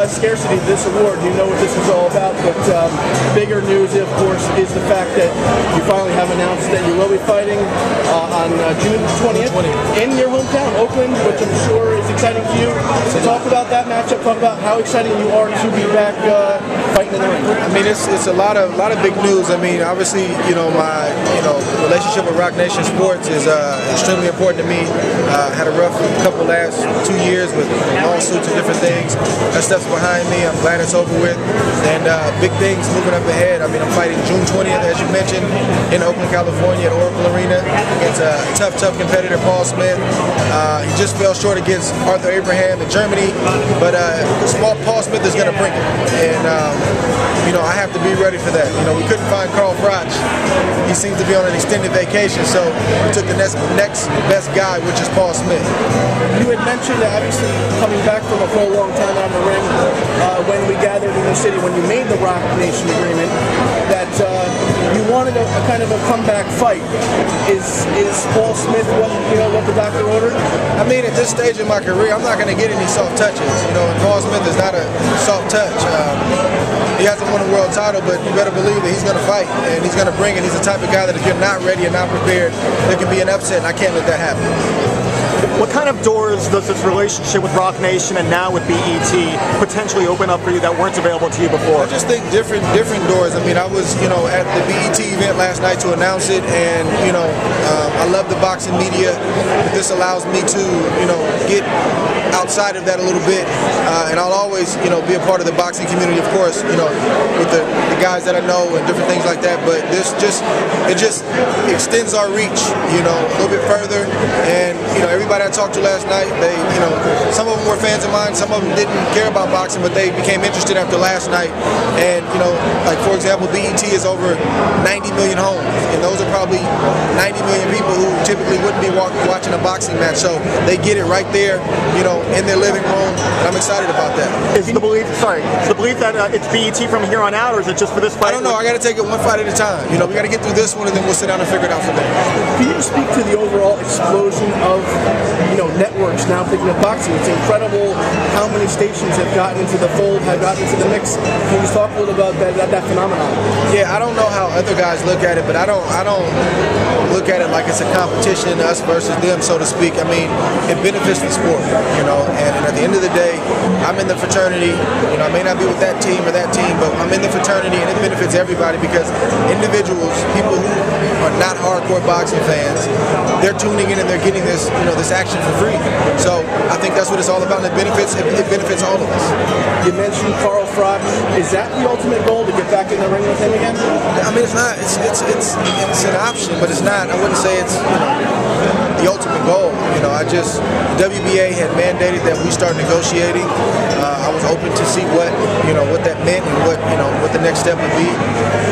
scarcity of this award. You know what this is all about, but bigger news, of course, is the fact that you finally have announced that you will be fighting on June 20th in your hometown, Oakland, which I'm sure is exciting to you. So talk about that matchup. Talk about how excited you are to be back fighting in the ring. I mean, it's a lot of big news. I mean, obviously, my relationship with Rock Nation Sports is extremely important to me. Had a rough couple last 2 years with lawsuits and different things. That stuff's behind me. I'm glad it's over with. And big things moving up ahead. I mean, I'm fighting June 20th, as you mentioned, in Oakland, California at Oracle Arena against a tough competitor, Paul Smith. He just fell short against Arthur Abraham in Germany, but Paul Smith is going to bring it. And, I have to be ready for that. We couldn't find Carl Froch. He seems to be on an extended vacation, so we took the next best guy, which is Paul Smith. You had mentioned that obviously coming back from a whole long time out in the ring, when we gathered in the city, when you made the Rock Nation agreement, that you wanted a kind of a comeback fight. Is Paul Smith what the doctor ordered? I mean, at this stage in my career, I'm not going to get any soft touches. And Paul Smith is not a soft touch. He hasn't won a world title, but you better believe that he's going to fight, and he's going to bring it. He's the type of guy that if you're not ready and not prepared, there can be an upset, and I can't let that happen. What kind of doors does this relationship with Rock Nation and now with BET potentially open up for you that weren't available to you before? I just think different doors. I mean, I was at the BET event last night to announce it, and I love the boxing media. But this allows me to get outside of that a little bit, and I'll always be a part of the boxing community, of course, with the guys that I know and different things like that. But this just extends our reach, a little bit further, and everybody I talked to last night, they, some of them were fans of mine, some of them didn't care about boxing, but they became interested after last night. And, like for example, BET is over 90 million homes, and those are probably 90 million people who typically wouldn't be watching a boxing match. So they get it right there, in their living room, and I'm excited about that. Is the belief that it's BET from here on out, or is it just for this fight? I don't know. I got to take it one fight at a time. We got to get through this one, and then we'll sit down and figure it out from there. Can you speak to the overall explosion of networks now picking up boxing? It's incredible how many stations have gotten into the fold, have gotten into the mix. Can you just talk a little about that phenomenon? Yeah, I don't know how other guys look at it, but I don't look at it like it's a competition, us versus them, so to speak. I mean, it benefits the sport, and at the end of the day, I'm in the fraternity. I may not be with that team or that team, but I'm in the fraternity, and it benefits everybody because individuals, people who are not hardcore boxing fans, they're tuning in and they're getting this, this action for free. So I think that's what it's all about, and it benefits all of us. You mentioned Carl Froch. Is that the ultimate goal, to get back in the ring with him again? I mean, it's not. It's an option, but it's not. I wouldn't say it's the ultimate goal. WBA had mandated that we start negotiating. I was open to see what that meant and what the next step would be.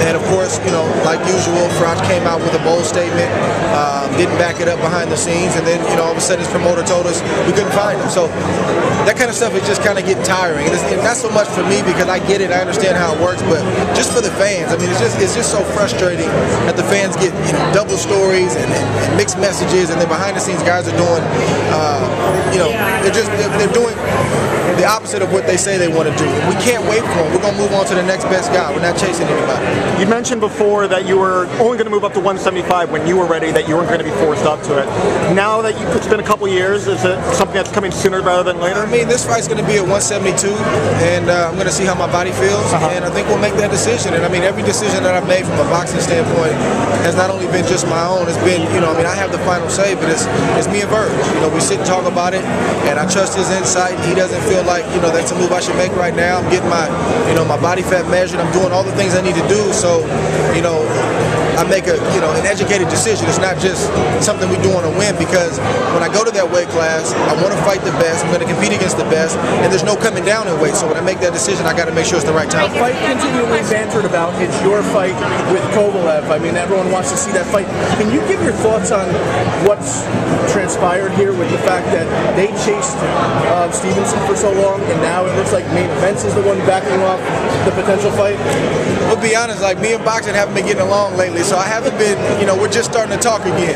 And of course, like usual, Froch came out with a bold statement, didn't back it up behind the scenes, and then all of a sudden his promoter told us we couldn't find him. So that kind of stuff is just kind of getting tiring, and not so much for me because I get it, I understand how it works, but just for the fans. I mean, it's just so frustrating that the fans get double stories and mixed messages, and then behind the scenes guys are doing they're doing the opposite of what they say they want to do. We can't wait for them. We're going to move on to the next best guy. We're not chasing anybody. You mentioned before that you were only going to move up to 175 when you were ready, that you weren't going to be forced up to it. Now that it's been a couple years, is it something that's coming sooner rather than later? I mean, this fight's going to be at 172, and I'm going to see how my body feels, and I think we'll make that decision. And I mean, every decision that I've made from a boxing standpoint has not only been just my own, it's been, I have the final say, but it's me and Verge. We sit and talk about it, and I trust his insight. He doesn't feel like, that's a move I should make right now. I'm getting my, my body fat measured. I'm doing all the things I need to do. So, I make an educated decision. It's not just something we do on a whim, because when I go to that weight class, I want to fight the best. I'm going to compete against the best, and there's no coming down in weight. So when I make that decision, I got to make sure it's the right time. The fight continually bantered about is your fight with Kovalev. I mean, everyone wants to see that fight. Can you give your thoughts on what's transpired here with the fact that they chased Stevenson for so long, and now it looks like Main Events is the one backing off the potential fight? I'll be honest, like, me and boxing haven't been getting along lately, So I haven't been, we're just starting to talk again.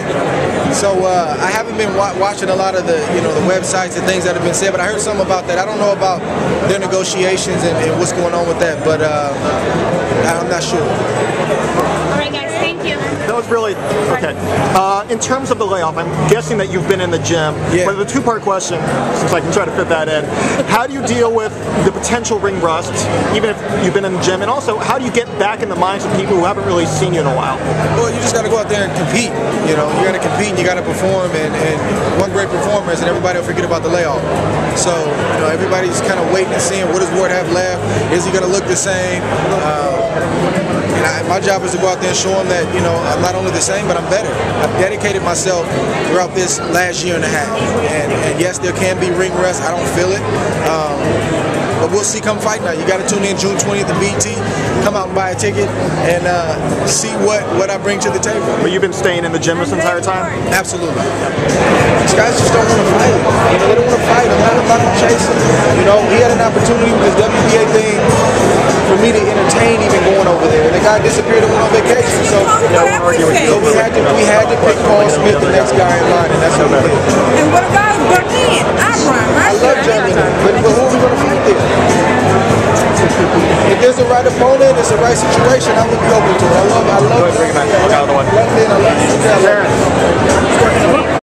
So I haven't been watching a lot of the, the websites and things that have been said, but I heard something about that. I don't know about their negotiations and what's going on with that, but I'm not sure. All right, guys, thank you. That was really, okay. In terms of the layoff, I'm guessing that you've been in the gym. Yeah. But the two-part question, since I can try to fit that in, how do you deal with the potential ring rust, even if you've been in the gym? And also, how do you get back in the minds of people who haven't really seen you in a while? Well, you just got to go out there and compete. You got to compete and you got to perform. And one great performer is, and everybody will forget about the layoff. So, everybody's kind of waiting and seeing what does Ward have left. Is he going to look the same? My job is to go out there and show him that, I'm not only the same, but I'm better. I've dedicated myself throughout this last year and a half. And yes, there can be ring rust. I don't feel it. But we'll see come fight night. You got to tune in June 20th at BET. Come out and buy a ticket and see what I bring to the table. But you've been staying in the gym this entire time? Absolutely. These guys just don't want to fight. They don't want to fight. I'm not chasing. He had an opportunity with his WBA thing for me to entertain even going over there. And the guy disappeared and went on vacation. So, we had to pick Carl Smith, the next guy in line, and that's what we did. And what about Berlin? I love Germany, but who are we going to fight there? If there's a right opponent, it's a right situation, I would be open to it. I love Bring it back. Look out of the way. London, I love